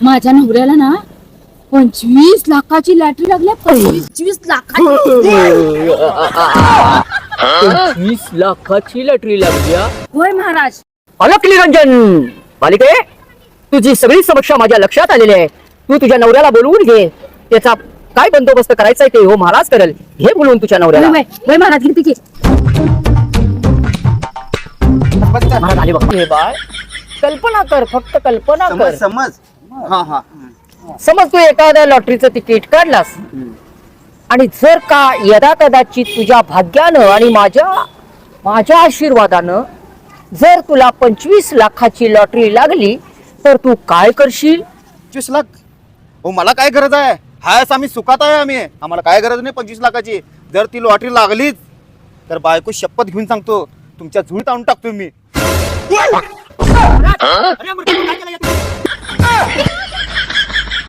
माझ्या नवऱ्याला ना 25 लाखाची लॅटरी लागल्या. 25 लाखाची. 25 लाखाची लॉटरी लागली. होय महाराज. अलक निरंजन बालिके, तुझी सगळी समस्या माझ्या लक्षात आलेली आहे. तू तुझ्या नवऱ्याला बोलवून घे. त्याचा काय बंदोबस्त करायचा आहे ते हो महाराज करेल. हे बोलवून तुझ्या नवऱ्याला. होय महाराज. घेते की. महाराज आले बघ. हे बाळ कल्पना कर, फक्त कल्पना कर. समज. हा हा. समज तू एखाद्या लॉटरीचं तिकीट काढलास आणि जर का यदा कदाचित तुझ्या भाग्यानं आणि माझ्या आशीर्वादानं जर तुला 25 लाखाची लॉटरी लागली तर तू काय करशील? 25 लाख? हो, मला काय गरज आहे? हायच आम्ही सुखात आहे. आम्हाला काय गरज नाही 25 लाखाची. जर ती लॉटरी लागलीच तर बायको शपथ घेऊन सांगतो तुमच्या झुळीत आणून टाकतो मी.